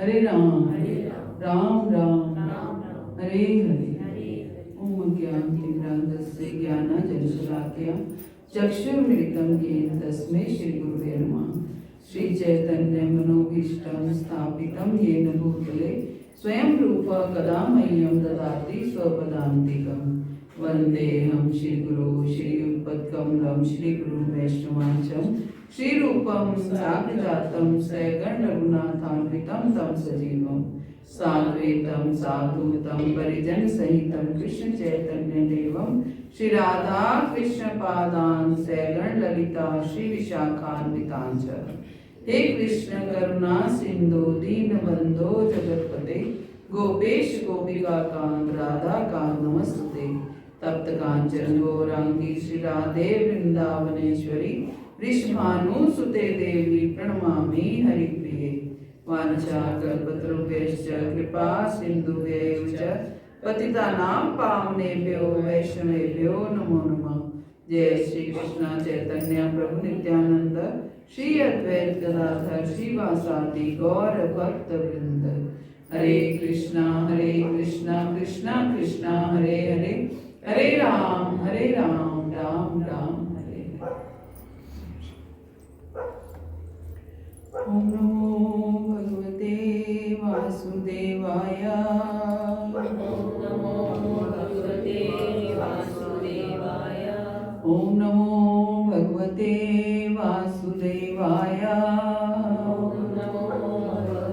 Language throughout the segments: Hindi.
हरे राम राम राम हरे हरे। ओम अज्ञानतिमिरान्धस्य ज्ञानाञ्जनशलाकया चक्षुर्मिलितं येन तस्मै श्रीगुरुवे नमः। श्रीचैतन्यमनोभीष्टं स्थापितं येन भूतले स्वयं रूपा कदा मह्यं ददाति स्वपदान्तिकं। वन्देऽहं श्रीगुरो श्रीयुतपत्कमलं श्रीगुरुं वैष्णवांचं श्रीरूपं साग्रजातं सगण रघुनाथान्वितं तं सजीवं साद्वैतं साधुतं परिजन सहितं कृष्ण चैतन्य देवं श्री राधा कृष्ण पादान् सगण ललिता श्री विशाखान्वितांच। हे कृष्ण करुणा सिंधु दीनबंधो जगतपते गोपेश गोपिकाकांत राधा कांत नमस्ते। तप्त कांचन गौरांगी श्री राधे वृंदावनेश्वरी वृषभानुसुते देवी प्रणमामि हरिप्रिये। वाञ्छाकल्पतरुभ्यश्च कृपा सिन्धुभ्यैव च पतितानां पावनेभ्यो वैष्णवेभ्यो नमो नमः। जय श्री कृष्ण चैतन्य प्रभु नित्यानंद श्री अद्वैत गदाधर श्रीवासादि गौर भक्त वृंद। हरे कृष्णा कृष्णा कृष्णा हरे हरे, हरे राम राम राम हरे हरे। ओम नमो भगवते वासुदेवाय। ओम नमो भगवते वासुदेवाय। ओम नमो भगवते वासुदेवाय। ओम नमो भगवते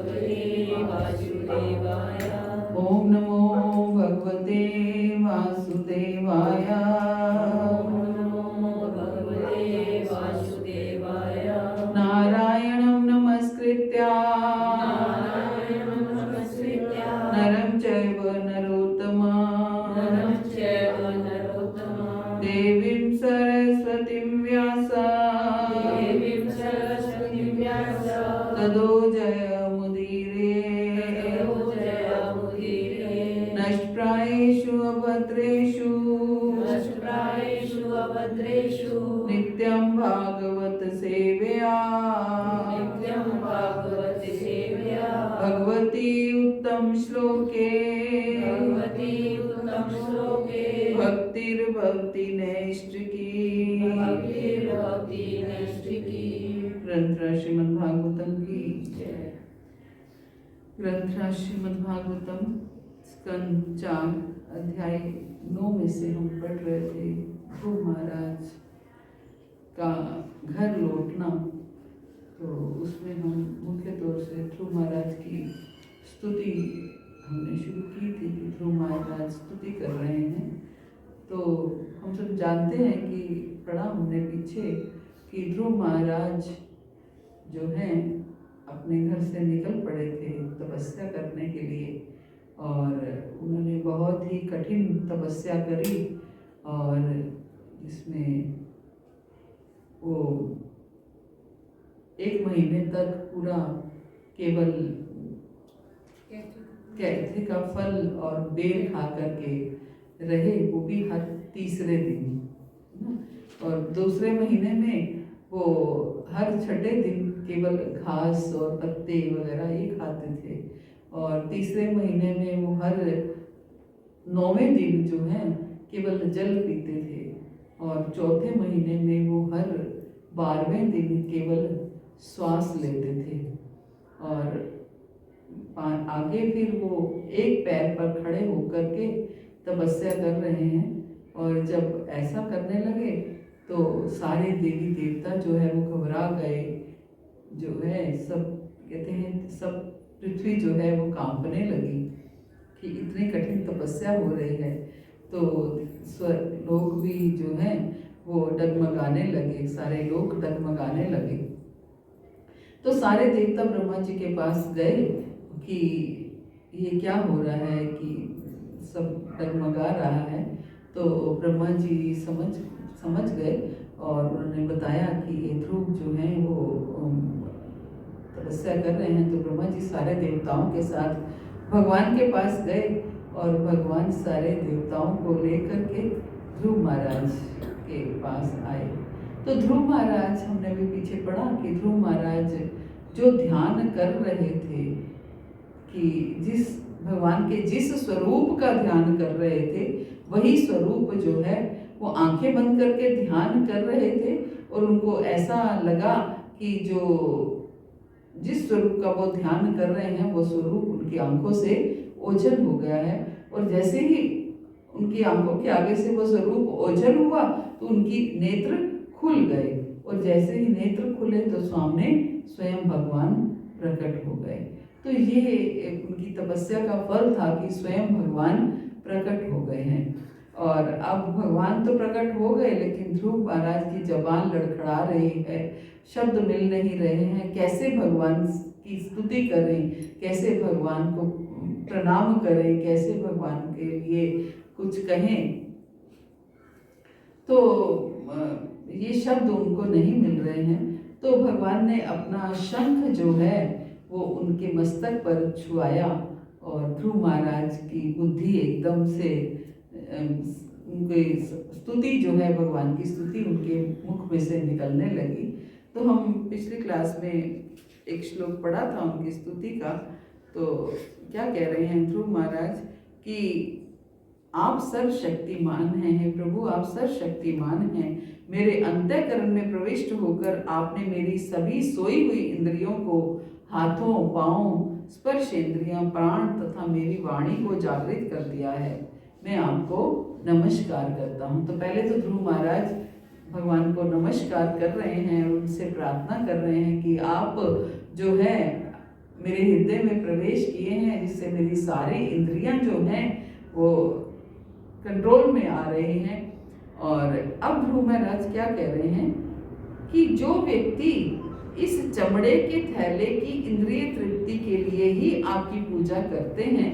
वासुदेवाय। ओम नमो भगवते वासुदेवाय। ओम नमो भगवते वासुदेवाय। नारायणं नमस्कृत्य नरं चैव नरं चैव नरोत्तमं देवीं सरस्वतीं व्यास ततो जयमुदीरये नष्टप्रायेषु अभद्रेषु नित्यं भागवत सेवया भगवती उत्तम श्लोके भक्तिर्भक्ति नैष्ठिकी। ग्रंथ श्रीमद् भागवतम की जय। ग्रंथ श्रीमद् भागवतम स्कंद 4 अध्याय 9 में से हम पढ़ रहे थे ध्रुव महाराज का घर लौटना। तो उसमें हम मुख्य तौर से ध्रुव महाराज की स्तुति हमने शुरू की थी कि ध्रुव महाराज स्तुति कर रहे हैं। तो हम सब जानते हैं कि पढ़ा हमने पीछे कि ध्रुव महाराज जो हैं अपने घर से निकल पड़े थे तपस्या करने के लिए, और उन्होंने बहुत ही कठिन तपस्या करी, और जिसमें वो 1 महीने तक पूरा केवल कैथे का फल और बेल खा करके रहे, वो भी हर तीसरे दिन। और दूसरे महीने में वो हर छठे दिन केवल घास और पत्ते वगैरह ही खाते थे, और तीसरे महीने में वो हर 9वें दिन जो है केवल जल पीते थे, और चौथे महीने में वो हर 12वें दिन केवल श्वास लेते थे। और आगे फिर वो एक पैर पर खड़े होकर के तपस्या कर रहे हैं, और जब ऐसा करने लगे तो सारे देवी देवता जो है वो घबरा गए, जो है सब कहते हैं सब पृथ्वी जो है वो कांपने लगी कि इतनी कठिन तपस्या हो रही है। तो लोग भी जो हैं वो डगमगाने लगे, सारे लोग डगमगाने लगे। तो सारे देवता ब्रह्मा जी के पास गए कि ये क्या हो रहा है कि सब डगमगा रहा है। तो ब्रह्मा जी समझ गए, और उन्होंने बताया कि ये ध्रुव जो हैं वो तपस्या कर रहे हैं। तो ब्रह्मा जी सारे देवताओं के साथ भगवान के पास गए, और भगवान सारे देवताओं को लेकर के ध्रुव महाराज के पास आए। तो ध्रुव महाराज, हमने भी पीछे पढ़ा कि ध्रुव महाराज जो ध्यान कर रहे थे कि जिस भगवान के जिस स्वरूप का ध्यान कर रहे थे वही स्वरूप जो है वो आंखें बंद करके ध्यान कर रहे थे, और उनको ऐसा लगा कि जो जिस स्वरूप का वो ध्यान कर रहे हैं वो स्वरूप उनकी आंखों से ओझल हो गया है। और जैसे ही उनकी आंखों के आगे से वो स्वरूप ओझल हुआ तो उनकी नेत्र खुल गए, और जैसे ही नेत्र खुले तो सामने स्वयं भगवान प्रकट हो गए। तो ये उनकी तपस्या का फल था कि स्वयं भगवान प्रकट हो गए हैं। और अब भगवान तो प्रकट हो गए, लेकिन ध्रुव महाराज की जबान लड़खड़ा रही है, शब्द मिल नहीं रहे हैं। कैसे भगवान की स्तुति करें, कैसे भगवान को प्रणाम करें, कैसे भगवान के लिए कुछ कहें। तो ये शब्द उनको नहीं मिल रहे हैं। तो भगवान ने अपना शंख जो है वो उनके मस्तक पर छुआया, और ध्रुव महाराज की बुद्धि एकदम से उनकी स्तुति जो है, भगवान की स्तुति उनके मुख में से निकलने लगी। तो हम पिछली क्लास में एक श्लोक पढ़ा था उनकी स्तुति का। तो क्या कह रहे हैं ध्रुव महाराज कि आप सर्वशक्तिमान हैं, हे प्रभु आप सर्वशक्तिमान हैं। मेरे अंतःकरण में प्रविष्ट होकर आपने मेरी सभी सोई हुई इंद्रियों को, हाथों, पांवों, स्पर्श इंद्रियां, प्राण तथा मेरी वाणी को जागृत कर दिया है। मैं आपको नमस्कार करता हूँ। तो पहले तो ध्रुव महाराज भगवान को नमस्कार कर रहे हैं, उनसे प्रार्थना कर रहे हैं कि आप जो है मेरे हृदय में प्रवेश किए हैं, जिससे मेरी सारी इंद्रियां जो हैं वो कंट्रोल में आ रही हैं। और अब ध्रुव महाराज क्या कह रहे हैं कि जो व्यक्ति इस चमड़े के थैले की इंद्रिय तृप्ति के लिए ही आपकी पूजा करते हैं,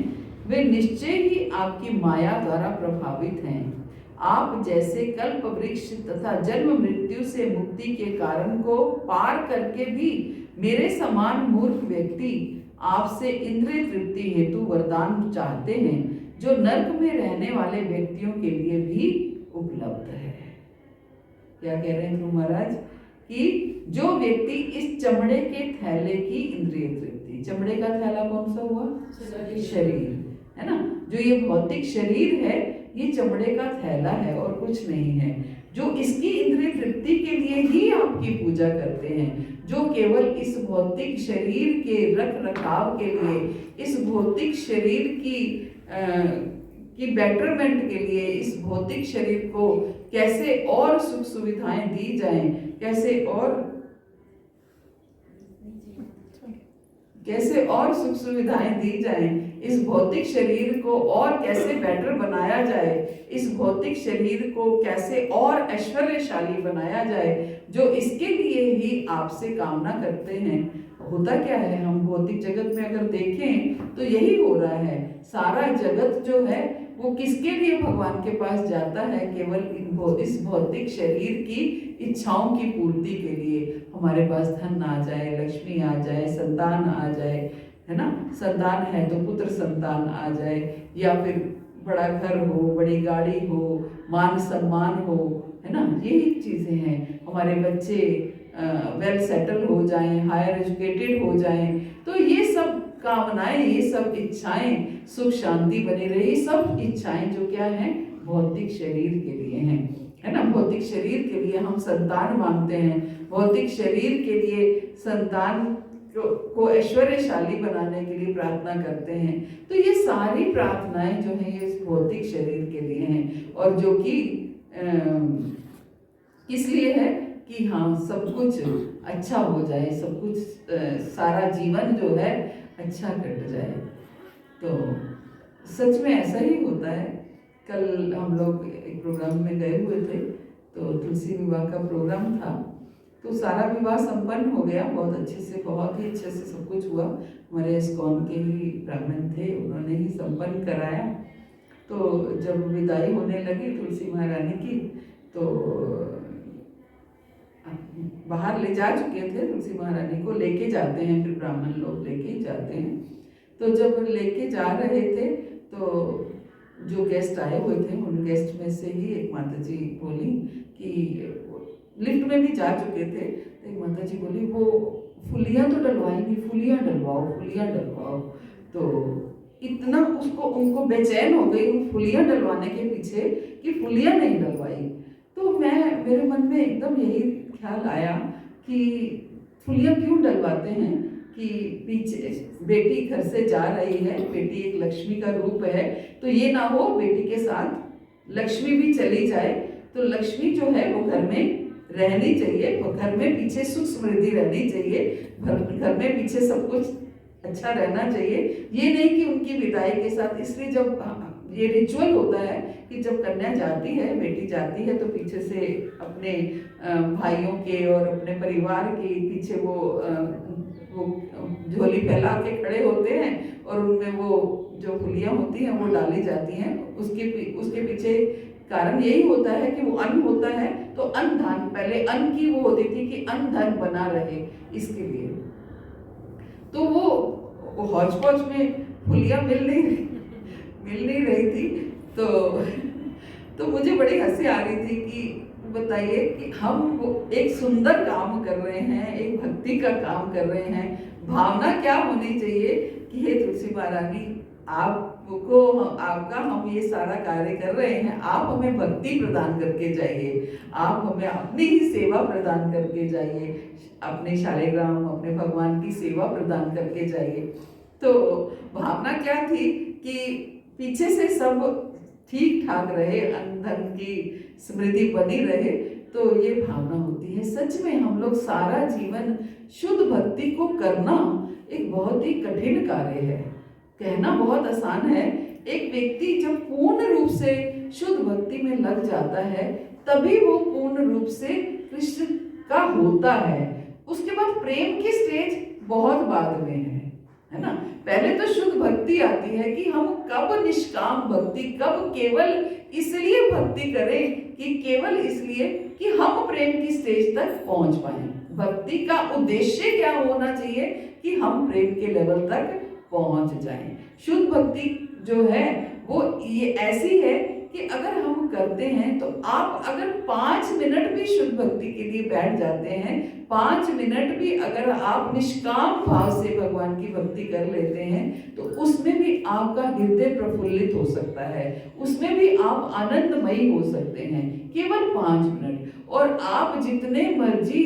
वे निश्चय ही आपकी माया द्वारा प्रभावित हैं। आप जैसे कल्प वृक्ष तथा जन्म मृत्यु से मुक्ति के कारण को पार करके भी मेरे समान मूर्ख व्यक्ति आपसे इंद्रिय तृप्ति हेतु वरदान चाहते हैं, जो नरक में रहने वाले व्यक्तियों के लिए भी उपलब्ध है। क्या कह रहे हैं ध्रुव महाराज कि जो व्यक्ति इस चमड़े के थैले की इंद्रिय तृप्ति, चमड़े का थैला कौन सा हुआ? शरीर है ना। जो ये भौतिक शरीर है ये चमड़े का थैला है और कुछ नहीं है। जो इसकी इंद्रिय तृप्ति के लिए ही आपकी पूजा करते हैं, जो केवल इस भौतिक शरीर के रख रखाव के लिए, इस भौतिक शरीर की बेटरमेंट के लिए, इस भौतिक शरीर को कैसे और सुख सुविधाएं दी जाएं, कैसे और सुख सुविधाएं दी जाएं, इस भौतिक शरीर को और कैसे बेटर बनाया जाए, इस भौतिक शरीर को कैसे और ऐश्वर्यशाली बनाया जाए, जो इसके लिए ही आपसे कामना करते हैं। होता क्या है, हम भौतिक जगत में अगर देखें तो यही हो रहा है। सारा जगत जो है वो किसके लिए भगवान के पास जाता है? केवल इस भौतिक शरीर की इच्छाओं की पूर्ति के लिए। हमारे पास धन आ जाए, लक्ष्मी आ जाए, संतान आ जाए, है ना। संतान है तो पुत्र संतान आ जाए, या फिर बड़ा घर हो, बड़ी गाड़ी हो, मान सम्मान हो, है ना। यही चीज़ें हैं। हमारे बच्चे वेल सेटल हो जाएं, हायर एजुकेटेड हो जाएं, तो ये सब कामनाएं, ये सब इच्छाएं, सुख शांति बनी रहे, ये सब इच्छाएं जो क्या हैं? भौतिक शरीर के लिए हैं, है ना। भौतिक शरीर के लिए हम संतान मांगते हैं, भौतिक शरीर के लिए संतान को ऐश्वर्यशाली बनाने के लिए प्रार्थना करते हैं। तो ये सारी प्रार्थनाएं जो हैं ये इस भौतिक शरीर के लिए हैं, और जो कि किस लिए है कि हाँ सब कुछ अच्छा हो जाए, सब कुछ सारा जीवन जो है अच्छा कट जाए। तो सच में ऐसा ही होता है। कल हम लोग एक प्रोग्राम में गए हुए थे, तो तुलसी विवाह का प्रोग्राम था। तो सारा विवाह संपन्न हो गया, बहुत अच्छे से, बहुत ही अच्छे से सब कुछ हुआ। हमारे इस्कॉन के ही ब्राह्मण थे, उन्होंने ही संपन्न कराया। तो जब विदाई होने लगी तुलसी महारानी की, तो बाहर ले जा चुके थे तुलसी महारानी को, लेके जाते हैं फिर ब्राह्मण लोग लेके जाते हैं। तो जब लेके जा रहे थे तो जो गेस्ट आए हुए थे उन गेस्ट में से ही एक माता जी बोली कि लिफ्ट में भी जा चुके थे, तो एक माता जी बोली वो फुलियाँ तो डलवाएंगी, फुलियाँ डलवाओ, फुलियाँ डलवाओ। तो इतना उसको उनको बेचैन हो गई उन फुलियां डलवाने के पीछे कि फुलियां नहीं डलवाई। तो मेरे मन में एकदम यही ख्याल आया कि फुलियां क्यों डलवाते हैं कि पीछे बेटी घर से जा रही है, बेटी एक लक्ष्मी का रूप है, तो ये ना हो बेटी के साथ लक्ष्मी भी चली जाए, तो लक्ष्मी जो है वो घर में रहनी चाहिए, वो घर में पीछे सुख समृद्धि रहनी चाहिए, घर में पीछे सब कुछ अच्छा रहना चाहिए। ये नहीं कि उनकी विदाई के साथ, इसलिए जब ये रिचुअल होता है कि जब कन्या जाती है, बेटी जाती है, तो पीछे से अपने भाइयों के और अपने परिवार के पीछे वो झोली फैला के खड़े होते हैं और उनमें वो जो फुलियां होती हैं वो डाली जाती हैं। उसके पीछे कारण यही होता है कि वो अन्न होता है, तो अन्न धन, पहले अन्न की वो होती थी कि अन्न धन बना रहे, इसके लिए। तो वो हौच पौच में फुलियां मिल नहीं रही थी। तो मुझे बड़ी हंसी आ रही थी कि बताइए कि हम वो एक सुंदर काम कर रहे हैं, एक भक्ति का काम कर रहे हैं, भावना क्या होनी चाहिए कि हे तुलसी महारानी, आपका हम ये सारा कार्य कर रहे हैं, आप हमें भक्ति प्रदान करके जाइए, आप हमें अपनी ही सेवा प्रदान करके जाइए, अपने शालिग्राम, अपने भगवान की सेवा प्रदान करके जाइए। तो भावना क्या थी कि पीछे से सब ठीक ठाक रहे, अन्न धन की समृद्धि बनी रहे, तो ये भावना होती है। सच में हम लोग सारा जीवन शुद्ध भक्ति को करना एक बहुत ही कठिन कार्य है। कहना बहुत आसान है, एक व्यक्ति जब पूर्ण रूप से शुद्ध भक्ति में लग जाता है तभी वो पूर्ण रूप से कृष्ण का होता है। उसके बाद प्रेम की स्टेज बहुत बाद में है ना। पहले तो शुद्ध भक्ति आती है कि हम कब निष्काम भक्ति, कब केवल इसलिए भक्ति करें कि केवल इसलिए कि हम प्रेम की स्टेज तक पहुंच पाए। भक्ति का उद्देश्य क्या होना चाहिए कि हम प्रेम के लेवल तक पहुंच जाएं। शुद्ध भक्ति जो है वो ये ऐसी है कि अगर हम करते हैं तो आप अगर 5 मिनट भी शुद्ध भक्ति के लिए बैठ जाते हैं, 5 मिनट भी अगर आप निष्काम भाव से भगवान की भक्ति कर लेते हैं, तो उसमें भी आपका हृदय प्रफुल्लित हो सकता है, उसमें भी आप आनंदमयी हो सकते हैं, केवल 5 मिनट। और आप जितने मर्जी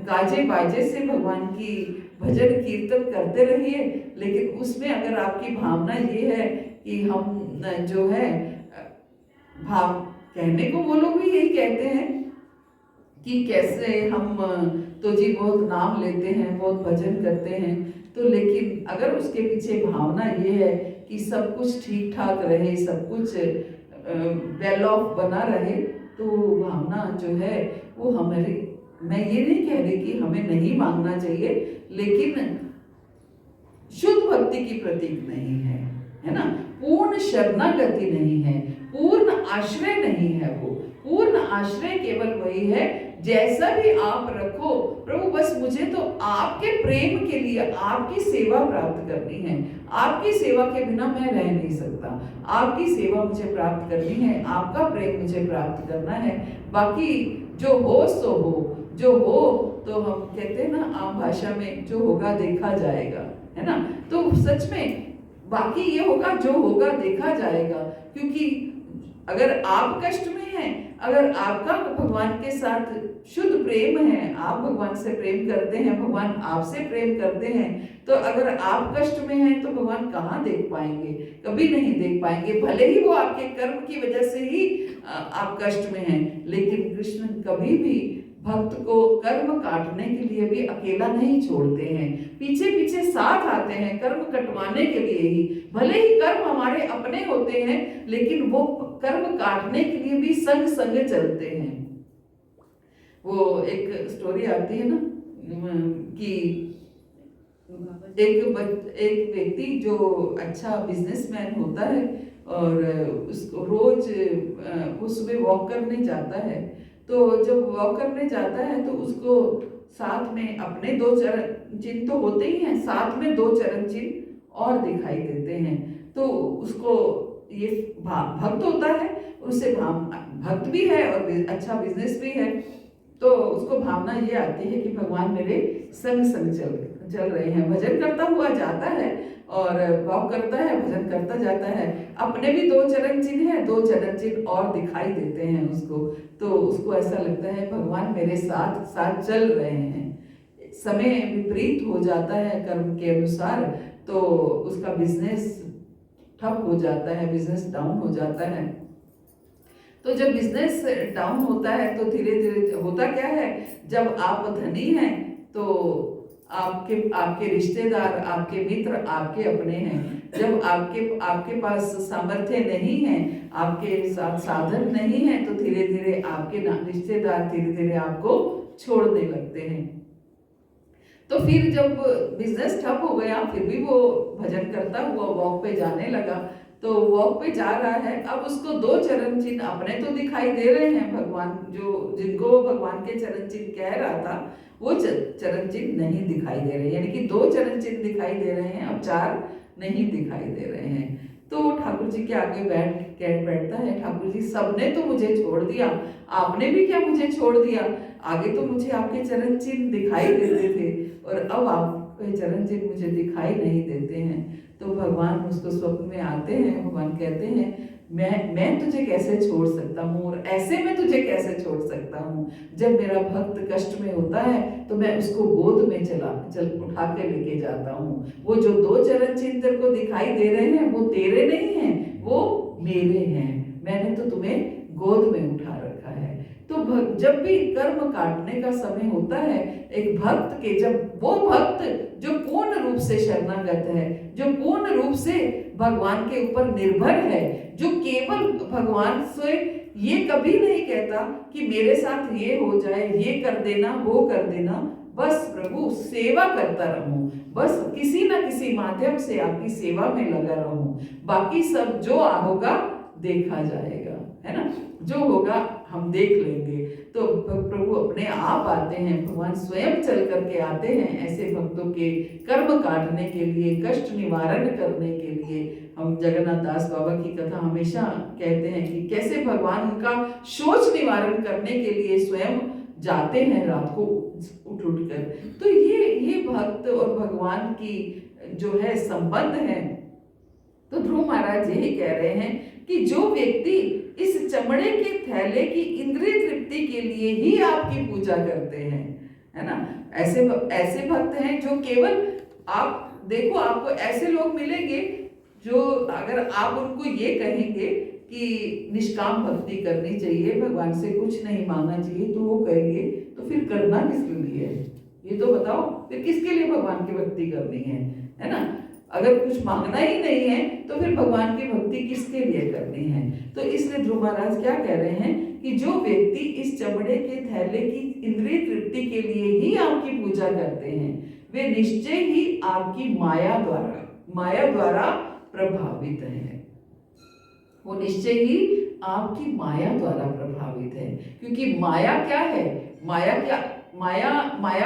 गाजे बाजे से भगवान की भजन कीर्तन करते रहिए, लेकिन उसमें अगर आपकी भावना ये है कि हम जो है भाव, कहने को वो लोग भी यही कहते हैं कि कैसे हम तो जी बहुत नाम लेते हैं, बहुत भजन करते हैं, तो लेकिन अगर उसके पीछे भावना ये है कि सब कुछ ठीक ठाक रहे, सब कुछ वेल ऑफ बना रहे, तो भावना जो है वो हमारी, मैं ये नहीं कह रही कि हमें नहीं मांगना चाहिए, लेकिन शुद्ध भक्ति की प्रतीक नहीं है ना। पूर्ण शरणागति नहीं है, पूर्ण आश्रय नहीं है। वो पूर्ण आश्रय केवल वही है, जैसा भी आप रखो प्रभु, बस मुझे तो आपके प्रेम के लिए आपकी सेवा प्राप्त करनी है, आपकी सेवा के बिना मैं रह नहीं सकता, आपकी सेवा मुझे प्राप्त करनी है, आपका प्रेम मुझे प्राप्त करना है। बाकी जो हो सो हो, जो हो तो हम कहते हैं ना आम भाषा में, जो होगा देखा जाएगा, है ना। तो सच में बाकी ये होगा, जो होगा देखा जाएगा, क्योंकि अगर आप कष्ट में हैं, अगर आपका भगवान के साथ शुद्ध प्रेम है, आप भगवान से प्रेम करते हैं, भगवान आपसे प्रेम करते हैं, तो अगर आप कष्ट में हैं तो भगवान कहाँ देख पाएंगे, कभी नहीं देख पाएंगे। भले ही वो आपके कर्म की वजह से ही आप कष्ट में हैं, लेकिन कृष्ण कभी भी भक्त को कर्म काटने के लिए भी अकेला नहीं छोड़ते हैं, पीछे पीछे साथ आते हैं कर्म कटवाने के लिए ही। भले ही कर्म हमारे अपने होते हैं, लेकिन वो कर्म काटने के लिए भी संग संग चलते हैं। वो एक स्टोरी आती है ना कि एक व्यक्ति जो अच्छा बिजनेसमैन होता है और उसको रोज वो सुबह वॉक करने जाता है, तो जब वॉक करने जाता है तो उसको साथ में अपने 2 चरण चिन्ह तो होते ही हैं, साथ में 2 चरण चिन्ह और दिखाई देते हैं। तो उसको ये भक्त होता है, उससे भक्त भी है और अच्छा बिजनेस भी है, तो उसको भावना ये आती है कि भगवान मेरे संग संग चल रहे हैं, भजन करता हुआ जाता है और वॉक करता है, भजन करता जाता है। अपने भी 2 चरण चिन्ह हैं, 2 चरण चिन्ह और दिखाई देते हैं उसको, तो उसको ऐसा लगता है भगवान मेरे साथ साथ चल रहे हैं। समय विपरीत हो जाता है कर्म के अनुसार, तो उसका बिजनेस ठप हो जाता है, बिजनेस डाउन हो जाता है। तो जब बिजनेस डाउन होता है तो धीरे धीरे होता क्या है, जब आप धनी हैं तो आपके आपके रिश्तेदार, आपके मित्र आपके अपने हैं। जब आपके पास सामर्थ्य नहीं है, आपके साथ साधन नहीं है, तो धीरे धीरे आपके रिश्तेदार धीरे धीरे आपको छोड़ने लगते हैं। तो फिर जब बिजनेस ठप हो गया, फिर भी वो भजन करता हुआ वॉक पे जाने लगा। तो वॉक पे जा रहा है, अब उसको 2 चरण चिन्ह अपने तो दिखाई दे रहे हैं, भगवान जो जिनको भगवान के चरण चिन्ह कह रहा था वो चरण चिन्ह नहीं दिखाई दे रहे, यानी कि 2 चरण चिन्ह दिखाई दे रहे हैं, अब 4 नहीं दिखाई दे रहे हैं। तो ठाकुर जी के आगे बैठता है, ठाकुर जी सबने तो मुझे छोड़ दिया, आपने भी क्या मुझे छोड़ दिया? आगे तो मुझे आपके चरण चिन्ह दिखाई देते थे और अब आपके चरण चिन्ह मुझे दिखाई नहीं देते हैं। तो भगवान उसको स्वप्न में आते हैं, भगवान कहते हैं मैं तुझे कैसे छोड़ सकता हूँ, और ऐसे में तुझे कैसे छोड़ सकता हूँ? जब मेरा भक्त कष्ट में होता है तो मैं उसको गोद में चल उठा के लेके जाता हूँ। वो जो 2 चरण चिन्ह तेरे को दिखाई दे रहे हैं वो तेरे नहीं हैं, वो मेरे हैं। मैंने तो तुम्हें गोद में उठा रखा है। तो जब भी कर्म काटने का समय होता है एक भक्त के, जब वो भक्त जो पूर्ण रूप से शरणागत है, जो पूर्ण रूप से भगवान के ऊपर निर्भर है, जो केवल भगवान से ये कभी नहीं कहता कि मेरे साथ ये हो जाए, ये कर देना, वो कर देना, बस प्रभु सेवा करता रहूं, बस किसी ना किसी माध्यम से आपकी सेवा में लगा रहूं, बाकी सब जो होगा देखा जाएगा, है ना, जो होगा हम देख लेंगे। तो प्रभु अपने आप आते हैं, भगवान स्वयं चल करके आते हैं ऐसे भक्तों के कर्म काटने के लिए, कष्ट निवारण करने के लिए। हम जगन्नाथ दास बाबा की कथा हमेशा कहते हैं कि कैसे भगवान उनका शोच निवारण करने के लिए स्वयं जाते हैं रात को उठ कर। तो ये भक्त और भगवान की जो है संबंध है। तो ध्रुव महाराज यही कह रहे हैं कि जो व्यक्ति इस चमड़े के थैले की इंद्रिय तृप्ति के लिए ही आपकी पूजा करते हैं, है ना, ऐसे भक्त हैं जो केवल, आप देखो आपको ऐसे लोग मिलेंगे जो अगर आप उनको ये कहेंगे कि निष्काम भक्ति करनी चाहिए, भगवान से कुछ नहीं मांगना चाहिए, तो वो कहेंगे तो फिर करना किसके लिए है? ये तो बताओ, फिर किसके लिए भगवान की भक्ति करनी है ना? अगर कुछ मांगना ही नहीं है तो फिर भगवान की भक्ति किसके लिए करनी है? तो इसलिए ध्रुव महाराज क्या कह रहे हैं कि जो व्यक्ति इस चमड़े के थैले की इंद्रिय तृप्ति के लिए ही आपकी पूजा करते हैं, वे निश्चय ही आपकी माया द्वारा प्रभावित है। वो निश्चय ही आपकी माया द्वारा प्रभावित है। क्योंकि माया क्या है? माया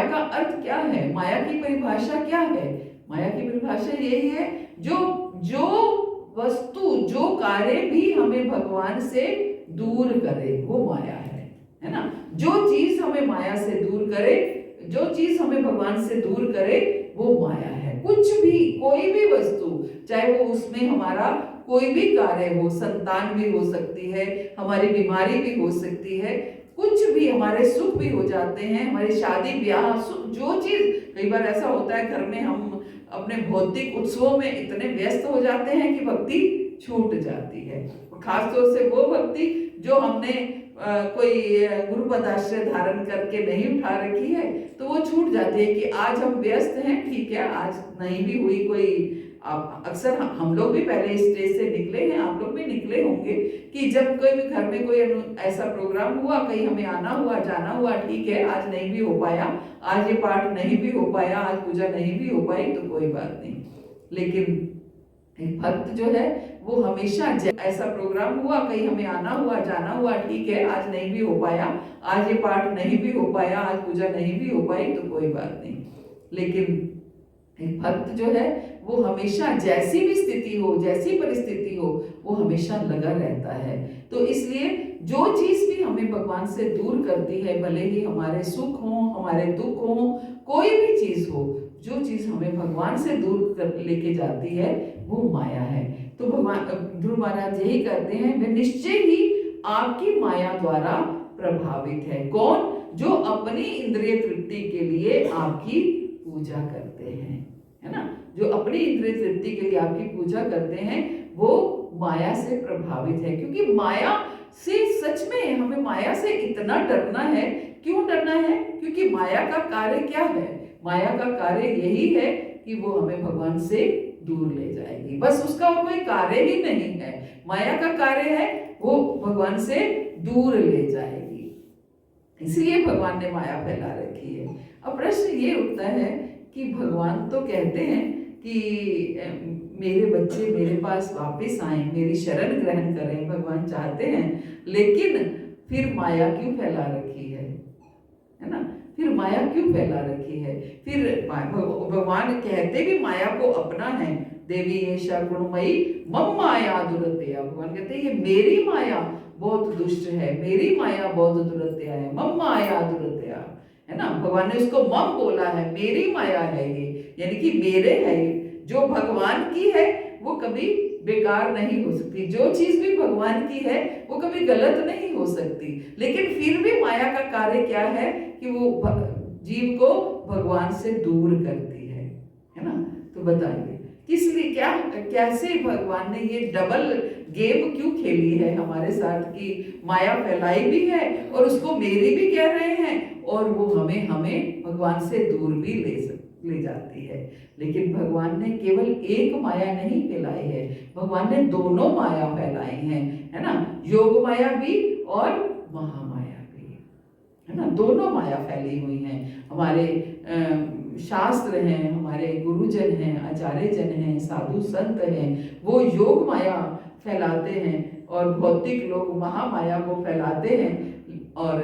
का अर्थ क्या है? माया की परिभाषा क्या है? माया की परिभाषा यही है, जो वस्तु, जो कार्य भी हमें भगवान से दूर करे वो माया है ना। जो चीज हमें माया से दूर करे, जो चीज हमें भगवान से दूर करे वो माया है। कुछ भी, कोई भी वस्तु, चाहे वो उसमें हमारा कोई भी कार्य हो, संतान भी हो सकती है, हमारी बीमारी भी हो सकती है, कुछ भी, हमारे सुख भी हो जाते हैं, हमारी शादी ब्याह, जो चीज, कई बार ऐसा होता है घर में हम अपने भौतिक उत्सवों में इतने व्यस्त हो जाते हैं कि भक्ति छूट जाती है। खासतौर से वो भक्ति जो हमने कोई गुरु पदाश्रय धारण करके नहीं उठा रखी है, तो वो छूट जाती है कि आज हम व्यस्त हैं, ठीक है, आज नहीं भी हुई कोई। अक्सर हम लोग भी पहले इस स्टेज से निकले हैं, आप लोग भी निकले होंगे कि जब कोई भी घर में कोई ऐसा प्रोग्राम हुआ, कहीं हमें आना हुआ, जाना हुआ, ठीक है, आज नहीं भी हो पाया, आज ये पाठ नहीं भी हो पाया, आज पूजा नहीं भी हो पाई, तो कोई बात नहीं। लेकिन एक भक्त जो है वो हमेशा, ऐसा प्रोग्राम हुआ, कहीं हमें आना हुआ, जाना हुआ, ठीक है, आज नहीं भी हो पाया, आज ये पाठ नहीं भी हो पाया, आज पूजा नहीं भी हो पाई, तो कोई बात नहीं। लेकिन एक भक्त जो है वो हमेशा, जैसी भी स्थिति हो, जैसी परिस्थिति हो, वो हमेशा लगा रहता है। तो इसलिए जो चीज भी हमें भगवान से दूर करती है, भले ही हमारे सुख हो, हमारे दुख हो, कोई भी चीज हो, जो चीज हमें भगवान से दूर लेके जाती है वो माया है। तो भगवान ध्रुव महाराज यही करते हैं, वे निश्चय ही आपकी माया द्वारा प्रभावित है। कौन? जो अपनी इंद्रिय तृप्ति के लिए आपकी पूजा करते हैं, है ना। जो अपनी इंद्रिय तृप्ति के लिए आपकी पूजा करते हैं वो माया से प्रभावित है। क्योंकि माया से सच में हमें माया से इतना डरना है। क्यों डरना है? क्योंकि माया का कार्य क्या है? माया का कार्य यही है कि वो हमें भगवान से दूर ले जाएगी, बस उसका और कोई कार्य ही नहीं है। माया का कार्य है वो भगवान से दूर ले जाएगी, इसलिए भगवान ने माया फैला रखी है। अब प्रश्न ये उठता है कि भगवान तो कहते हैं कि मेरे बच्चे मेरे पास वापस आए, मेरी शरण ग्रहण करें, भगवान चाहते हैं, लेकिन फिर माया क्यों फैला रखी है ना। फिर माया क्यों फैला रखी है? फिर भगवान कहते भी माया को अपना है, देवी ऐशा गुणमयी मम माया दुरत्या। भगवान कहते हैं ये मेरी माया बहुत दुष्ट है, मेरी माया बहुत दुरत्या है, मम माया दुरत्या, है ना। भगवान ने उसको मम बोला है, मेरी माया है ये, यानी कि मेरे है ये। जो भगवान की है वो कभी बेकार नहीं हो सकती, जो चीज भी भगवान की है वो कभी गलत नहीं हो सकती। लेकिन फिर भी माया का कार्य क्या है कि वो जीव को भगवान से दूर करती है ना। तो बताइए किस लिए, क्या कैसे भगवान ने ये डबल गेम क्यों खेली है हमारे साथ कि माया फैलाई भी है और उसको मेरी भी कह रहे हैं और वो हमें भगवान से दूर भी ले जाती है। लेकिन भगवान ने केवल एक माया नहीं फैलाई है, भगवान ने दोनों माया फैलाई हैं, है ना। योग माया भी और महामाया भी, है ना। दोनों माया फैली हुई हैं। हमारे शास्त्र हैं, हमारे गुरुजन हैं, आचार्य जन हैं, साधु संत हैं, वो योग माया फैलाते हैं और भौतिक लोग महामाया को फैलाते हैं। और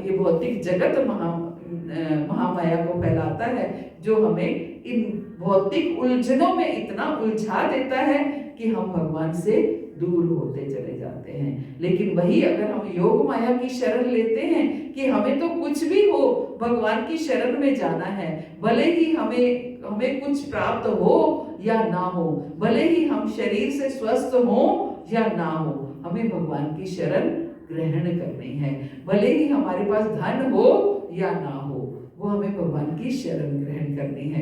ये भौतिक जगत महामाया को फैलाता है जो हमें इन भौतिक उलझनों में इतना उलझा देता है कि हम भगवान से दूर होते चले जाते हैं। लेकिन वही अगर हम योग माया की शरण लेते हैं कि हमें तो कुछ भी हो भगवान की शरण में जाना है, भले ही हमें कुछ प्राप्त हो या ना हो, भले ही हम शरीर से स्वस्थ हो या ना हो, हमें भगवान की शरण ग्रहण करनी है। भले ही हमारे पास धन हो या ना हो, वो हमें भगवान की शरण ग्रहण करनी है।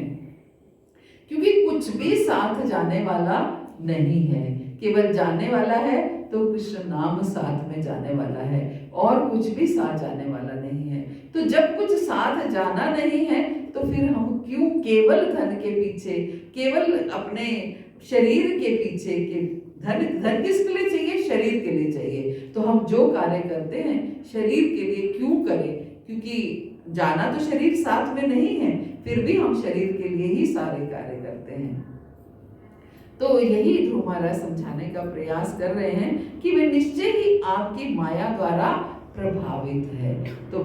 क्योंकि कुछ भी साथ जाने वाला नहीं है, केवल जाने वाला है तो कृष्ण नाम साथ में जाने वाला है, और कुछ भी साथ जाने वाला नहीं है। तो जब कुछ साथ जाना नहीं है तो फिर हम क्यों केवल धन के पीछे, केवल अपने शरीर के पीछे के धन किसके लिए चाहिए? शरीर के लिए चाहिए। तो हम जो कार्य करते हैं शरीर के लिए क्यों करें? क्योंकि जाना तो शरीर साथ में नहीं है, फिर भी हम शरीर के लिए ही सारे कार्य करते हैं। तो यही ध्रुव महाराज समझाने का प्रयास कर रहे हैं कि वे निश्चय ही आपकी माया द्वारा प्रभावित है। तो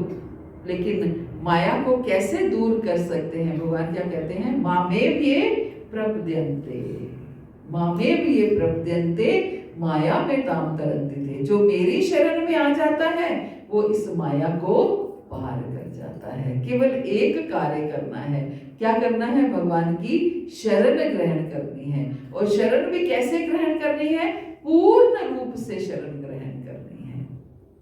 लेकिन माया को कैसे दूर कर सकते हैं? भगवान क्या कहते हैं? मामेव ये प्रपद्यन्ते, मामेव ये प्रपद्यन्ते माया में ताम तरन्ति थे। जो मेरी शरण में आ जाता है वो इस माया को पार कर जाता है। केवल एक कार्य करना है। क्या करना है? भगवान की शरण ग्रहण करनी है। और शरण भी कैसे ग्रहण करनी है? पूर्ण रूप से शरण ग्रहण करनी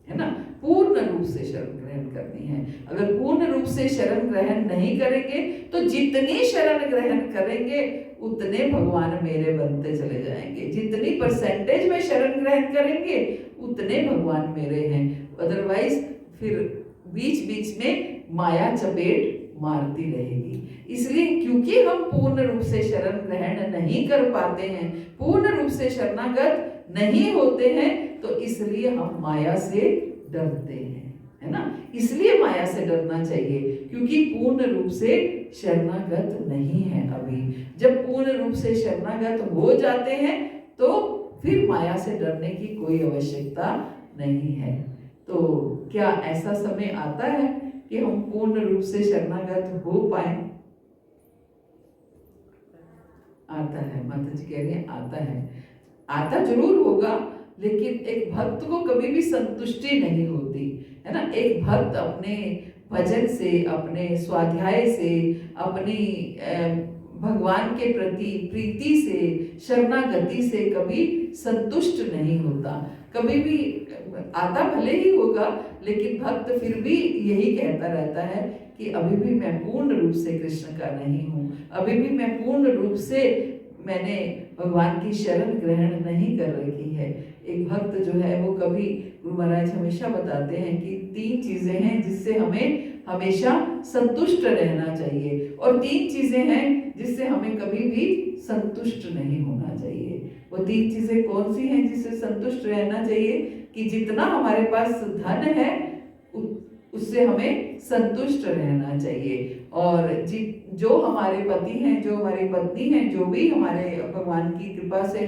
है ना। पूर्ण रूप से शरण ग्रहण करनी है। अगर पूर्ण रूप से शरण ग्रहण नहीं करेंगे तो जितनी शरण ग्रहण करेंगे उतने भगवान मेरे बनते चले जाएंगे। जितनी परसेंटेज में शरण ग्रहण करेंगे उतने भगवान मेरे हैं। अदरवाइज फिर बीच बीच में माया चपेट मारती रहेगी। इसलिए क्योंकि हम पूर्ण रूप से शरण ग्रहण नहीं कर पाते हैं, पूर्ण रूप से शरणागत नहीं होते हैं, तो इसलिए हम माया से डरते हैं, है ना। इसलिए माया से डरना चाहिए क्योंकि पूर्ण रूप से शरणागत नहीं है अभी। जब पूर्ण रूप से शरणागत हो जाते हैं तो फिर माया से डरने की कोई आवश्यकता नहीं है। तो क्या ऐसा समय आता है कि हम पूर्ण रूप से शरणागत हो पाए? आता है, माता जी कह रही है आता है। आता जरूर होगा, लेकिन एक भक्त को कभी भी संतुष्टि नहीं होती, है ना। एक भक्त अपने भजन से, अपने स्वाध्याय से, अपनी भगवान के प्रति प्रीति से, शरणागति से कभी संतुष्ट नहीं होता। कभी भी आता भले ही होगा, लेकिन भक्त फिर भी यही कहता रहता है कि अभी भी मैं पूर्ण रूप से कृष्ण का नहीं हूँ, अभी भी मैं पूर्ण रूप से मैंने भगवान की शरण ग्रहण नहीं कर रखी है। एक भक्त जो है वो कभी, गुरु महाराज हमेशा बताते हैं कि 3 चीजें हैं जिससे हमें हमेशा संतुष्ट रहना चाहिए, और 3 चीजें हैं जिससे हमें कभी भी संतुष्ट नहीं होना चाहिए। वो 3 चीजें कौन सी हैं जिससे संतुष्ट रहना चाहिए? कि जितना हमारे पास धन है उससे हमें संतुष्ट रहना चाहिए, और जो हमारे पति हैं, जो हमारी पत्नी हैं, जो भी हमारे भगवान की कृपा से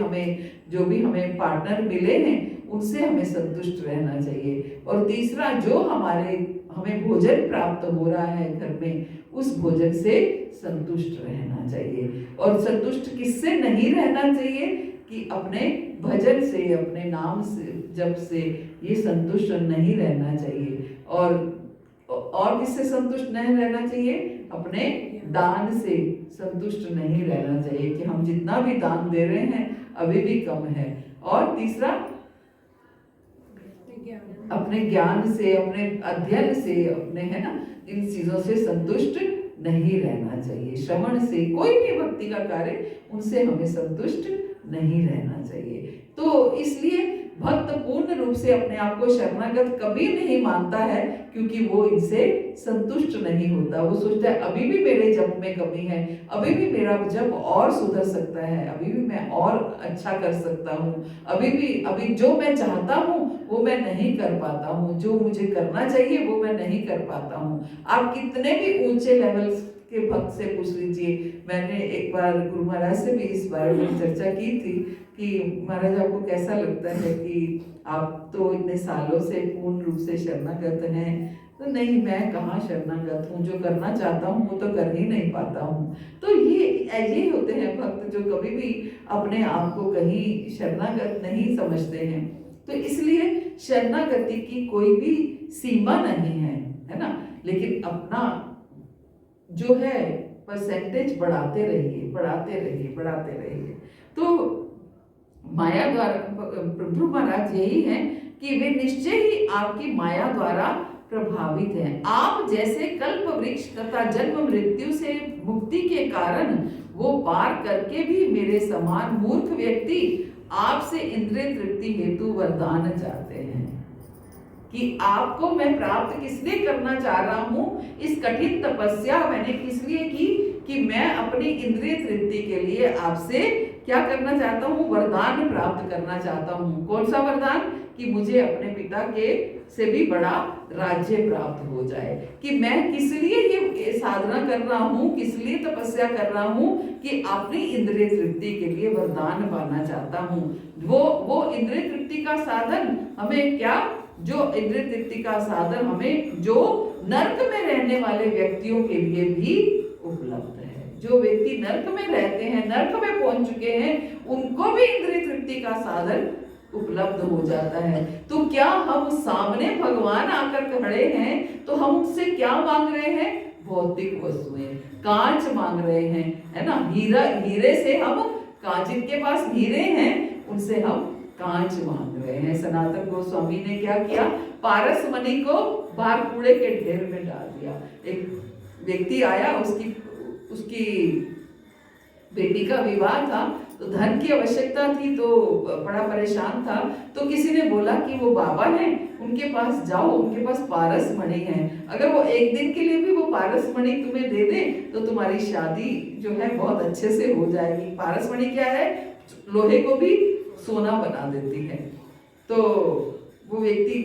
जो भी हमें पार्टनर मिले हैं, उनसे हमें संतुष्ट रहना चाहिए। और तीसरा, जो हमें भोजन प्राप्त हो रहा है घर में, उस भोजन से संतुष्ट रहना चाहिए। और संतुष्ट किससे नहीं रहना चाहिए? कि अपने भजन से, अपने नाम से, जप से ये संतुष्ट नहीं रहना चाहिए। और किससे संतुष्ट नहीं रहना चाहिए? अपने दान से संतुष्ट नहीं रहना चाहिए कि हम जितना भी दान दे रहे हैं अभी भी कम है। और तीसरा, अपने ज्ञान से, अपने अध्ययन से, अपने, है ना, इन चीजों से संतुष्ट नहीं रहना चाहिए। श्रवण से, कोई भी भक्ति का कार्य, उनसे हमें संतुष्ट नहीं रहना चाहिए। तो इसलिए भक्त पूर्ण रूप से अपने आप को शरणागत कभी नहीं मानता है, क्योंकि वो इनसे संतुष्ट नहीं होता। वो सोचता है अभी भी मेरे जप में कमी है, अभी भी मेरा जप और सुधर सकता है, अभी भी मैं और अच्छा कर सकता हूँ, अभी जो मैं चाहता हूँ वो मैं नहीं कर पाता हूँ, जो मुझे करना चाहिए वो मैं नहीं कर पाता हूँ। आप कितने भी ऊंचे लेवल के भक्त से पूछ लीजिए। मैंने एक बार गुरु महाराज से भी इस बारे में चर्चा की थी कि महाराज आपको कैसा लगता है कि आप तो इतने सालों से पूर्ण रूप से शरणागत हैं? तो नहीं, मैं कहाँ शरणागत हूँ, जो करना चाहता हूँ वो तो कर ही नहीं पाता हूँ। तो ये होते हैं भक्त जो कभी भी अपने आप को कहीं शरणागत नहीं समझते हैं। तो इसलिए शरणागति की कोई भी सीमा नहीं है ना, लेकिन अपना जो है परसेंटेज बढ़ाते रहिए, बढ़ाते रहिए, बढ़ाते रहिए। तो माया द्वारा, प्रभु महाराज यही है कि वे निश्चय ही आपकी माया द्वारा प्रभावित हैं। आप जैसे कल्प वृक्ष तथा जन्म मृत्यु से मुक्ति के कारण वो पार करके भी मेरे समान मूर्ख व्यक्ति आपसे इंद्रिय तृप्ति हेतु वरदान चाहते हैं। कि आपको मैं प्राप्त किसलिए करना चाह रहा हूँ, इस कठिन तपस्या मैंने किस लिए की कि मैं अपनी इंद्रिय तृप्ति के लिए आपसे क्या करना चाहता हूँ, वरदान प्राप्त करना चाहता हूँ। कौन सा वरदान? कि मुझे अपने पिता के से भी बड़ा राज्य प्राप्त हो जाए। कि मैं किस लिए ये साधना कर रहा हूँ, किस लिए तपस्या कर रहा हूँ, कि अपनी इंद्रिय तृप्ति के लिए वरदान पाना चाहता हूँ। वो इंद्रिय तृप्ति का साधन हमें क्या, जो इंद्रिय तृप्ति का साधन हमें जो नर्क में रहने वाले व्यक्तियों के लिए भी उपलब्ध है। जो व्यक्ति नर्क में रहते हैं, नर्क में पहुंच चुके हैं, उनको भी इंद्रिय तृप्ति का साधन उपलब्ध हो जाता है। तो क्या हम सामने भगवान आकर खड़े हैं तो हम उनसे क्या मांग रहे हैं? भौतिक वस्तुएं, कांच मांग रहे हैं, है ना। हीरे से हम कांच, जिनके पास हीरे हैं उनसे हम कांच मांग रहे हैं। सनातन गोस्वामी ने क्या किया? पारस मणि को बाहर कूड़े के ढेर में डाल दिया। एक व्यक्ति आया, उसकी बेटी का विवाह था, तो धन की आवश्यकता थी, तो बड़ा परेशान था। तो किसी ने बोला कि वो बाबा हैं, उनके पास जाओ, उनके पास पारस मणि है, अगर वो एक दिन के लिए भी वो पारस मणि तुम्हें दे दे तो तुम्हारी शादी जो है बहुत अच्छे से हो जाएगी। पारस मणि क्या है? लोहे को भी सोना बना देती है। तो वो व्यक्ति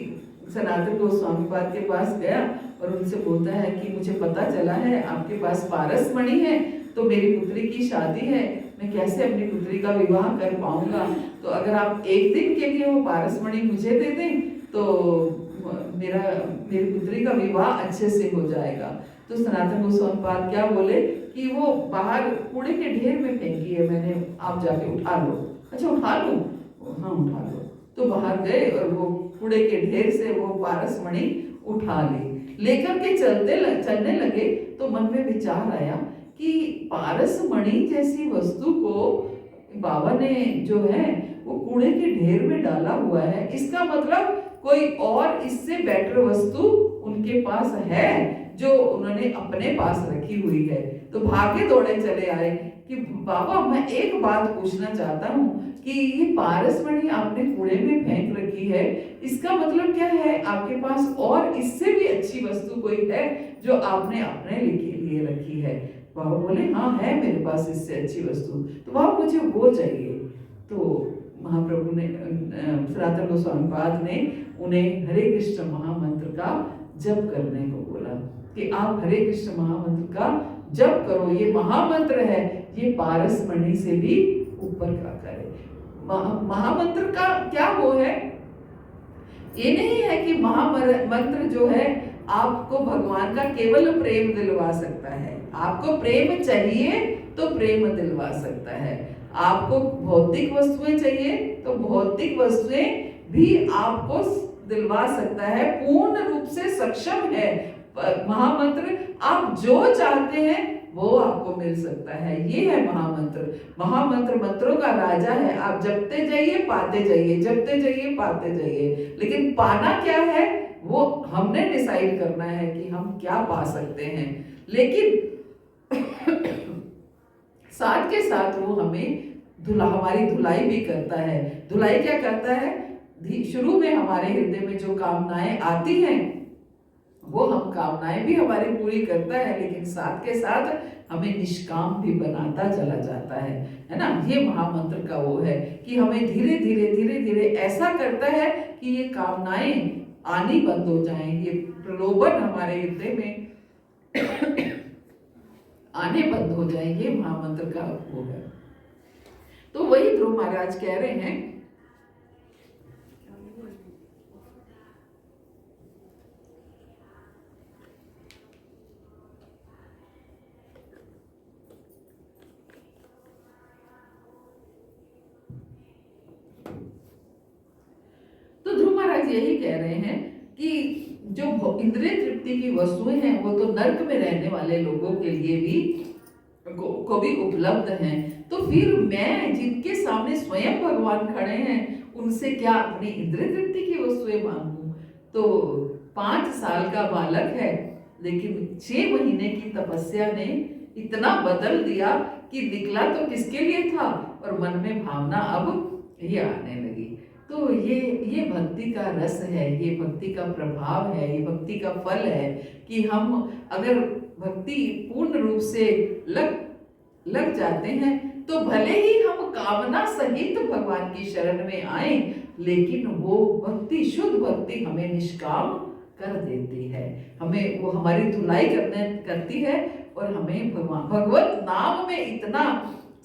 सनातन गोस्वामी पाद के पास गया और उनसे बोलता है कि मुझे पता चला है आपके पास पारस मणि है, तो मेरी पुत्री की शादी है, मैं कैसे अपनी पुत्री का विवाह कर पाऊंगा, तो अगर आप एक दिन के लिए वो पारस मणि मुझे दे दें तो मेरी पुत्री का विवाह अच्छे से हो जाएगा। तो सनातन गोस्वामी पाद क्या बोले कि वो बाहर कूड़े के ढेर में फेंकी है मैंने, आप जाके उठा लो। अच्छा उठा लो? हाँ उठा लो। तो बाहर गए और वो कूड़े के ढेर से वो पारस मणि उठा ली। लेकर के चलने लगे तो मन में विचार आया कि पारस मणि जैसी वस्तु को बाबा ने जो है वो कूड़े के ढेर में डाला हुआ है, इसका मतलब कोई और इससे बेटर वस्तु उनके पास है जो उन्होंने अपने पास रखी हुई है। तो भागे दौड़े चले आए कि बाबा मैं एक बात पूछना चाहता हूँ कि ये पारस मणि आपने कूड़े में फेंक रखी है, इसका मतलब क्या है? आपके पास और इससे भी अच्छी वस्तु कोई है जो आपने अपने लिए रखी है? बाबा बोले हाँ है मेरे पास इससे अच्छी वस्तु। तो बाबा मुझे वो चाहिए। तो महाप्रभु ने सनातन गोस्वामी पाद ने उन्हें हरे कृष्ण महामंत्र का जप करने को बोला कि आप हरे कृष्ण महामंत्र का जप करो, ये महामंत्र है, ये पारस मणि से भी ऊपर का करे। महामंत्र का क्या वो है? ये नहीं है कि महामंत्र जो है आपको भगवान का केवल प्रेम दिलवा सकता है। आपको प्रेम चाहिए तो प्रेम दिलवा सकता है, आपको भौतिक वस्तुएं चाहिए तो भौतिक वस्तुएं भी आपको दिलवा सकता है, पूर्ण रूप से सक्षम है। महामंत्र आप जो चाहते हैं वो आपको मिल सकता है, ये है महामंत्र। महामंत्र मंत्रों का राजा है, आप जपते जाइए पाते जाइए, जपते जाइए पाते जाइए। लेकिन पाना क्या है वो हमने डिसाइड करना है कि हम क्या पा सकते हैं। लेकिन साथ के साथ वो हमें हमारी धुलाई भी करता है। धुलाई क्या करता है? शुरू में हमारे हृदय में जो कामनाएं आती हैं वो हम कामनाएं भी हमारी पूरी करता है, लेकिन साथ के साथ हमें निष्काम भी बनाता चला जाता है ना। ये महामंत्र का वो है कि हमें धीरे धीरे ऐसा करता है कि ये कामनाएं आनी बंद हो जाएं, ये प्रलोभन हमारे हृदय में आने बंद हो जाए, ये महामंत्र का वो है। तो वही ध्रुव महाराज कह रहे हैं यही कह रहे हैं कि जो इंद्रिय तृप्ति की वस्तुएं हैं वो तो नर्क में रहने वाले लोगों के लिए भी को भी उपलब्ध हैं। तो फिर मैं जिनके सामने स्वयं भगवान खड़े हैं उनसे क्या अपनी इंद्रिय तृप्ति की वस्तुएं मांगूं? तो 5 साल का बालक है, लेकिन 6 महीने की तपस्या ने इतना बदल दिया कि निकला तो किसके लिए था और मन में भावना अब ये आने लगी। तो ये भक्ति का रस है, ये भक्ति का प्रभाव है, ये भक्ति का फल है कि हम अगर भक्ति पूर्ण रूप से लग जाते हैं तो भले ही हम कामना सहित भगवान की शरण में आए, लेकिन वो भक्ति, शुद्ध भक्ति हमें निष्काम कर देती है, हमें वो हमारी धुलाई करती है और हमें भगवत नाम में इतना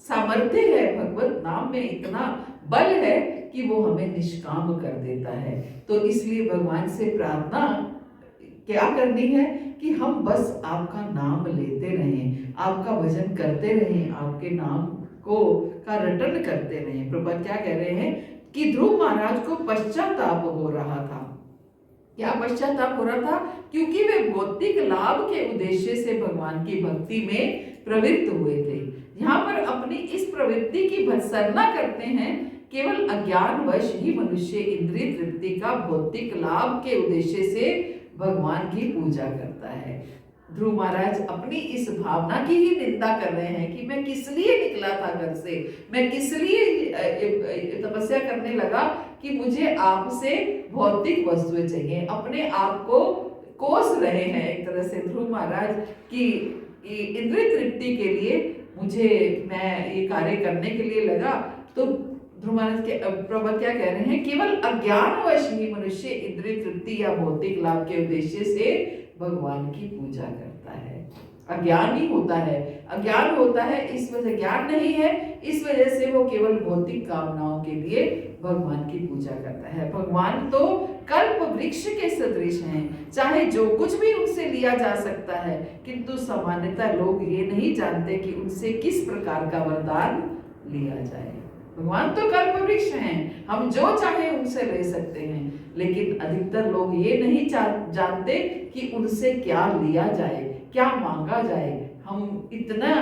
सामर्थ्य है, भगवत नाम में इतना बल है कि वो हमें निष्काम कर देता है। तो इसलिए भगवान से प्रार्थना क्या करनी है कि हम बस आपका नाम लेते रहें, आपका भजन करते रहें, आपके नाम का रटन करते रहें। प्रभुपाद क्या कह रहे हैं कि ध्रुव महाराज को पश्चाताप हो रहा था। क्या पश्चाताप हो रहा था? क्योंकि वे भौतिक लाभ के उद्देश्य से भगवान की भक्ति में प्रवृत्त हुए थे। यहाँ पर अपनी इस प्रवृत्ति की भत्सना करते हैं। केवल अज्ञानवश ही मनुष्य इंद्रिय तृप्ति का भौतिक लाभ के उद्देश्य से भगवान की पूजा करता है। ध्रुव महाराज अपनी इस भावना की ही निंदा कर रहे हैं कि मैं किस लिए निकला था घर से, मैं किस लिए तपस्या करने लगा कि मुझे आपसे भौतिक वस्तुएं चाहिए। अपने आप को कोस रहे हैं एक तरह से ध्रुव महाराज कि इंद्रिय तृप्ति के लिए मैं ये कार्य करने के लिए लगा। तो ध्रुव महाराज के प्रभुपाद क्या कह रहे हैं? केवल अज्ञानवश ही मनुष्य इंद्रिय तृप्ति या भौतिक लाभ के उद्देश्य से भगवान की पूजा करता है। अज्ञान ही होता है, अज्ञान होता है, इस वजह ज्ञान नहीं है, इस वजह से वो केवल भौतिक कामनाओं के लिए भगवान की पूजा करता है। भगवान तो कल्प वृक्ष के सदृश हैं, चाहे जो कुछ भी उनसे लिया जा सकता है, किंतु सामान्यतः लोग ये नहीं जानते कि उनसे किस प्रकार का वरदान लिया जाए। भगवान तो कल्प वृक्ष हैं, हम जो चाहे उनसे ले सकते हैं, लेकिन अधिकतर लोग ये नहीं जानते कि उनसे क्या लिया जाए, क्या मांगा जाए। हम इतना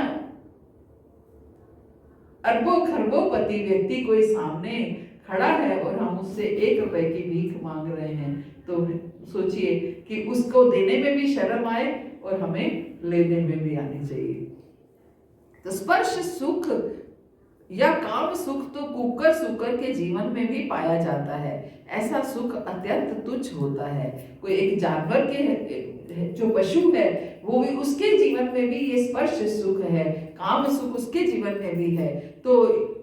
अरबों खरबों-पति व्यक्ति कोई सामने खड़ा है और हम उससे 1 रुपए की भीख मांग रहे हैं, तो सोचिए कि उसको देने में भी शर्म आए और हमें लेने में भी आनी चाहिए। तो स्पर्श सुख या काम सुख तो कुकर सुकर के जीवन में भी पाया जाता है। ऐसा सुख अत्यंत तुच्छ होता है। कोई एक जानवर के जो पशु है वो भी, उसके जीवन में भी ये स्पर्श सुख है, काम सुख उसके जीवन में भी है। तो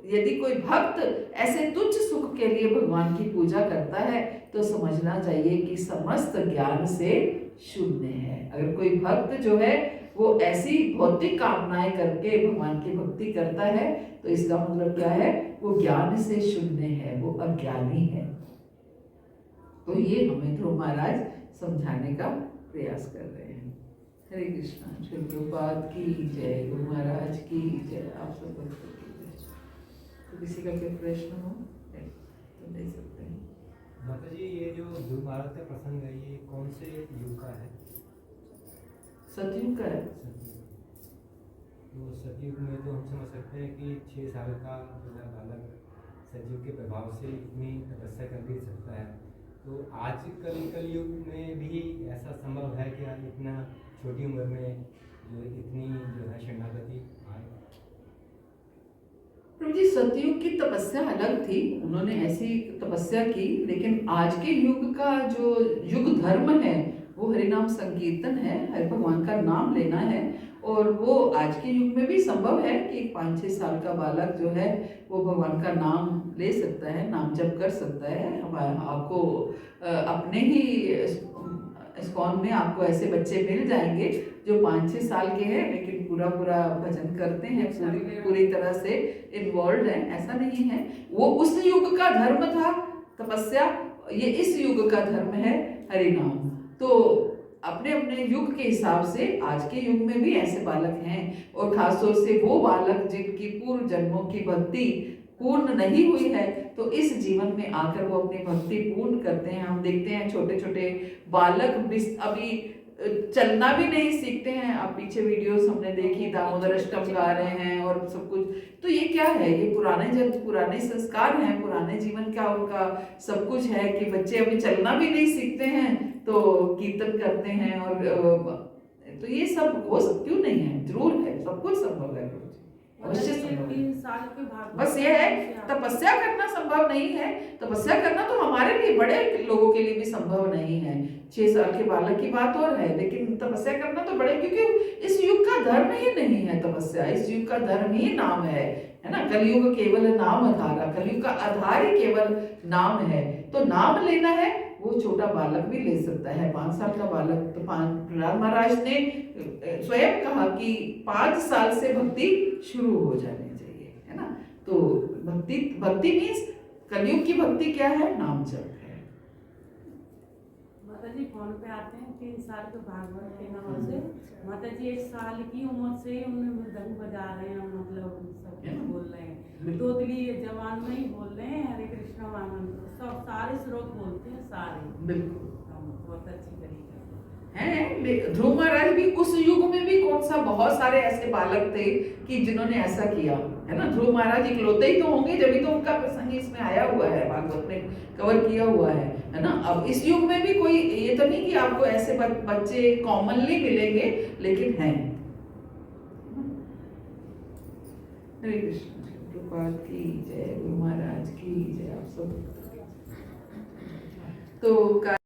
यदि कोई भक्त ऐसे तुच्छ सुख के लिए भगवान की पूजा करता है तो समझना चाहिए कि समस्त ज्ञान से शून्य है। अगर कोई भक्त जो है वो ऐसी भौतिक कामनाएं करके भगवान की भक्ति करता है तो इसका मतलब क्या है, वो ज्ञान से शून्य है, वो अज्ञानी है। तो ये हमें ध्रुव महाराज समझाने का प्रयास कर रहे हैं। हरे कृष्णा। श्री प्रभुपाद की जय, गुरु महाराज की जय, आप सब भक्तों की जय। तो किसी का कोई प्रश्न हो तो दे सकते हैं। माता जी, ये जो ध्रुव महाराज का प्रसंग है ये कौन से युग का है? सतयुग का है। तो सतयुग में तो हम समझ सकते हैं कि 6 साल का जो है बालक सतयुग के प्रभाव से इतनी तपस्या कर भी सकता है। तो आज कलयुग में भी ऐसा संभव है कि इतना छोटी उम्र में जो इतनी जो है शरणागति आए? प्रभु जी, सतयुग की तपस्या अलग थी, उन्होंने ऐसी तपस्या की, लेकिन आज के युग का जो युग धर्म है वो हरिनाम संकीर्तन है, हरि भगवान का नाम लेना है। और वो आज के युग में भी संभव है कि 5-6 साल का बालक जो है वो भगवान का नाम ले सकता है, नाम जप कर सकता है। आपको अपने ही इस्कॉन में आपको ऐसे बच्चे मिल जाएंगे जो 5-6 साल के हैं लेकिन पूरा भजन करते हैं, पूरी तरह से इन्वॉल्व हैं। ऐसा नहीं है, वो उस युग का धर्म था तपस्या, ये इस युग का धर्म है हरिनाम। तो अपने अपने युग के हिसाब से आज के युग में भी ऐसे बालक हैं, और खासतौर से वो बालक जिनकी पूर्व जन्मों की भक्ति पूर्ण नहीं हुई है तो इस जीवन में आकर वो अपनी भक्ति पूर्ण करते हैं। हम देखते हैं छोटे छोटे बालक अभी चलना भी नहीं सीखते हैं। अब पीछे वीडियोस हमने देखी, दामोदर अष्टम गा रहे हैं और सब कुछ। तो ये क्या है, ये पुराने संस्कार हैं, पुराने जीवन का उनका सब कुछ है कि बच्चे अभी चलना भी नहीं सीखते हैं तो कीर्तन करते हैं। और तो ये सब हो क्यों नहीं है, जरूर है, सब कुछ संभव है, अवश्य संभव है। 3 साल के बाद बस ये है, तपस्या करना संभव नहीं है। तपस्या करना तो हमारे लिए, बड़े लोगों के लिए भी संभव नहीं है। 6 साल के बालक की बात और है, लेकिन तपस्या करना तो बड़े, क्योंकि इस युग का धर्म ही नहीं है तपस्या, इस युग का धर्म ही नाम है ना। कलयुग केवल नाम आधार, कलयुग का आधार ही केवल नाम है। तो नाम लेना है वो छोटा बालक भी ले सकता है, 5 साल का बालक। तो प्रहलाद महाराज ने स्वयं कहा कि 5 साल से भक्ति शुरू हो जानी चाहिए, है ना। तो भक्ति मीन्स कलयुग की भक्ति क्या है, नाम जप है। माता जी फोन पे आते हैं 3 साल के भागवत के नाम से। माता जी 1 साल की उम्र से ही उन्हें मृदंग बजा रहे हैं, मतलब सब कुछ बोल रहे हैं, तोतली जवान में ही बोल रहे हैं, हरे कृष्णा महामंत्र सब सारे श्लोक बोलते हैं सारे। बिल्कुल बहुत अच्छी तरीके है। ध्रुव महाराज भी उस युग में भी कौन सा, बहुत सारे ऐसे बालक थे कि जिन्होंने ऐसा किया, है ना। ध्रुव महाराज इकलौते ही तो होंगे, जब तो उनका प्रसंग इसमें आया हुआ है, भागवत में कवर किया हुआ है ना। अब इस युग में भी कोई, ये तो नहीं कि आपको ऐसे बच्चे कॉमनली मिलेंगे, लेकिन हैं। हरे कृष्ण। प्रभुपाद की जय, गुरु महाराज की जय, आप सब। तो